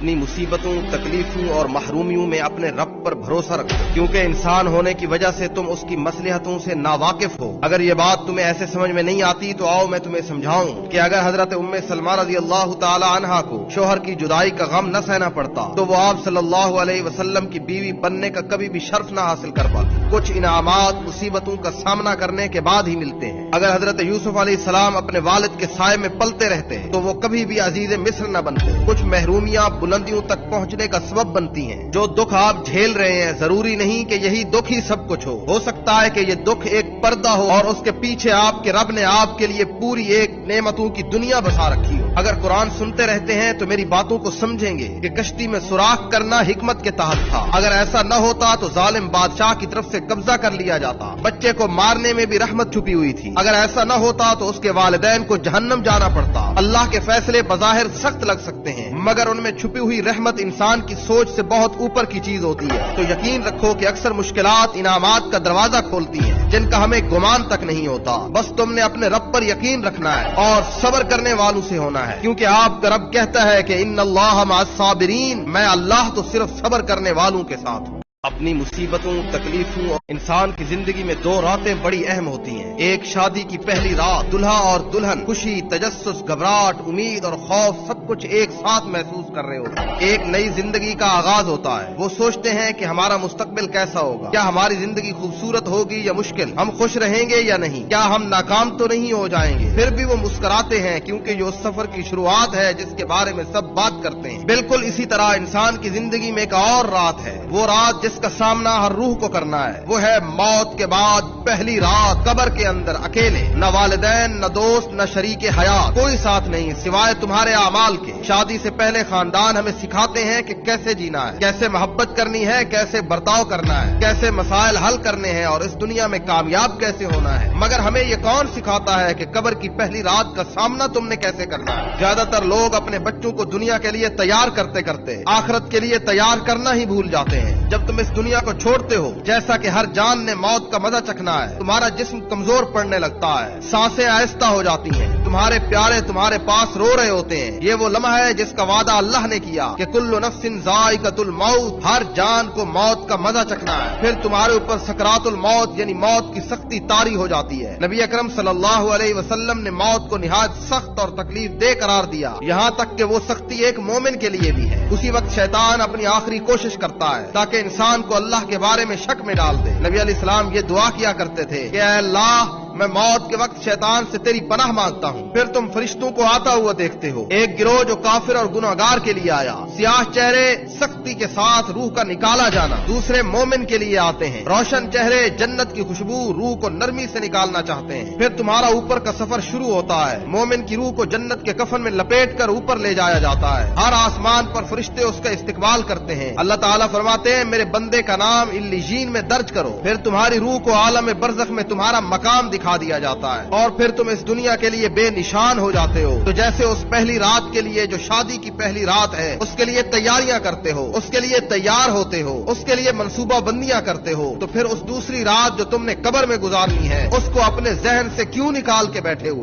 اپنی مصیبتوں، تکلیفوں اور محرومیوں میں اپنے رب پر بھروسہ رکھو، کیونکہ انسان ہونے کی وجہ سے تم اس کی مصلحتوں سے ناواقف ہو۔ اگر یہ بات تمہیں ایسے سمجھ میں نہیں آتی تو آؤ میں تمہیں سمجھاؤں کہ اگر حضرت ام سلمہ رضی اللہ تعالی عنہا کو شوہر کی جدائی کا غم نہ سہنا پڑتا تو وہ آپ صلی اللہ علیہ وسلم کی بیوی بننے کا کبھی بھی شرف نہ حاصل کر پاتی۔ کچھ انعامات مصیبتوں کا سامنا کرنے کے بعد ہی ملتے ہیں۔ اگر حضرت یوسف علیہ السلام اپنے والد کے سائے میں پلتے رہتے تو وہ کبھی بھی عزیز مصر نہ بنتے۔ کچھ محرومیاں بلندیوں تک پہنچنے کا سبب بنتی ہیں۔ جو دکھ آپ جھیل رہے ہیں ضروری نہیں کہ یہی دکھ ہی سب کچھ ہو سکتا ہے کہ یہ دکھ ایک پردہ ہو اور اس کے پیچھے آپ کے رب نے آپ کے لیے پوری ایک نعمتوں کی دنیا بسا رکھی ہو۔ اگر قرآن سنتے رہتے ہیں تو میری باتوں کو سمجھیں گے کہ کشتی میں سوراخ کرنا حکمت کے تحت تھا۔ اگر ایسا نہ ہوتا تو ظالم بادشاہ کی طرف سے قبضہ کر لیا جاتا۔ بچے کو مارنے میں بھی رحمت چھپی ہوئی تھی۔ اگر ایسا نہ ہوتا تو اس کے والدین کو جہنم جانا پڑتا۔ اللہ کے فیصلے بظاہر سخت لگ سکتے ہیں مگر ان میں چھپی ہوئی رحمت انسان کی سوچ سے بہت اوپر کی چیز ہوتی ہے۔ تو یقین رکھو کہ اکثر مشکلات انعامات کا دروازہ کھولتی ہیں جن کا ہمیں گمان تک نہیں ہوتا۔ بس تم نے اپنے رب پر یقین رکھنا ہے اور صبر کرنے والوں سے ہونا ہے، کیونکہ آپ کا رب کہتا ہے کہ ان اللہ مع الصابرین، میں اللہ تو صرف صبر کرنے والوں کے ساتھ ہوں۔ اپنی مصیبتوں، تکلیفوں اور انسان کی زندگی میں دو راتیں بڑی اہم ہوتی ہیں۔ ایک شادی کی پہلی رات، دلہا اور دلہن خوشی، تجسس، گھبراہٹ، امید اور خوف سب کچھ ایک ساتھ محسوس کر رہے ہوتے ہیں۔ ایک نئی زندگی کا آغاز ہوتا ہے۔ وہ سوچتے ہیں کہ ہمارا مستقبل کیسا ہوگا، کیا ہماری زندگی خوبصورت ہوگی یا مشکل، ہم خوش رہیں گے یا نہیں، کیا ہم ناکام تو نہیں ہو جائیں گے۔ پھر بھی وہ مسکراتے ہیں کیونکہ یہ اس سفر کی شروعات ہے جس کے بارے میں سب بات کرتے ہیں۔ بالکل اسی طرح انسان کی زندگی میں ایک اور رات ہے، وہ رات جس کا سامنا ہر روح کو کرنا ہے۔ وہ ہے موت کے بعد پہلی رات، قبر کے اندر اکیلے، نہ والدین، نہ دوست، نہ شریک حیات، کوئی ساتھ نہیں سوائے تمہارے اعمال کے۔ شادی سے پہلے خاندان ہمیں سکھاتے ہیں کہ کیسے جینا ہے، کیسے محبت کرنی ہے، کیسے برتاؤ کرنا ہے، کیسے مسائل حل کرنے ہیں اور اس دنیا میں کامیاب کیسے ہونا ہے۔ مگر ہمیں یہ کون سکھاتا ہے کہ قبر کی پہلی رات کا سامنا تم نے کیسے کرنا ہے۔ زیادہ تر لوگ اپنے بچوں کو دنیا کے لیے تیار کرتے کرتے آخرت کے لیے تیار کرنا ہی بھول جاتے ہیں۔ جب تم اس دنیا کو چھوڑتے ہو، جیسا کہ ہر جان نے موت کا مزہ چکھنا ہے، تمہارا جسم کمزور پڑنے لگتا ہے، سانسیں آہستہ ہو جاتی ہیں، تمہارے پیارے تمہارے پاس رو رہے ہوتے ہیں۔ یہ وہ لمحہ ہے جس کا وعدہ اللہ نے کیا کہ کل نفس ذائقۃ الموت، ہر جان کو موت کا مزہ چکھنا ہے۔ پھر تمہارے اوپر سکرات الموت یعنی موت کی سختی طاری ہو جاتی ہے۔ نبی اکرم صلی اللہ علیہ وسلم نے موت کو نہایت سخت اور تکلیف دہ قرار دیا، یہاں تک کہ وہ سختی ایک مومن کے لیے بھی ہے۔ اسی وقت شیطان اپنی آخری کوشش کرتا ہے تاکہ انسان کو اللہ کے بارے میں شک میں ڈال دے۔ نبی علیہ السلام یہ دعا کیا کرتے تھے کہ اے اللہ، میں موت کے وقت شیطان سے تیری پناہ مانگتا ہوں۔ پھر تم فرشتوں کو آتا ہوا دیکھتے ہو، ایک گروہ جو کافر اور گنہگار کے لیے آیا، سیاہ چہرے، سختی کے ساتھ روح کا نکالا جانا۔ دوسرے مومن کے لیے آتے ہیں، روشن چہرے، جنت کی خوشبو، روح کو نرمی سے نکالنا چاہتے ہیں۔ پھر تمہارا اوپر کا سفر شروع ہوتا ہے، مومن کی روح کو جنت کے کفن میں لپیٹ کر اوپر لے جایا جاتا ہے۔ ہر آسمان پر فرشتے اس کا استقبال کرتے ہیں۔ اللہ تعالیٰ فرماتے ہیں میرے بندے کا نام علیین میں درج کرو۔ پھر تمہاری روح کو عالم برزخ میں تمہارا مقام دکھا دیا جاتا ہے اور پھر تم اس دنیا کے لیے بے نشان ہو جاتے ہو۔ تو جیسے اس پہلی رات کے لیے جو شادی کی پہلی رات ہے، اس کے لیے تیاریاں کرتے ہو، اس کے لیے تیار ہوتے ہو، اس کے لیے منصوبہ بندیاں کرتے ہو، تو پھر اس دوسری رات جو تم نے قبر میں گزارنی ہے اس کو اپنے ذہن سے کیوں نکال کے بیٹھے ہو؟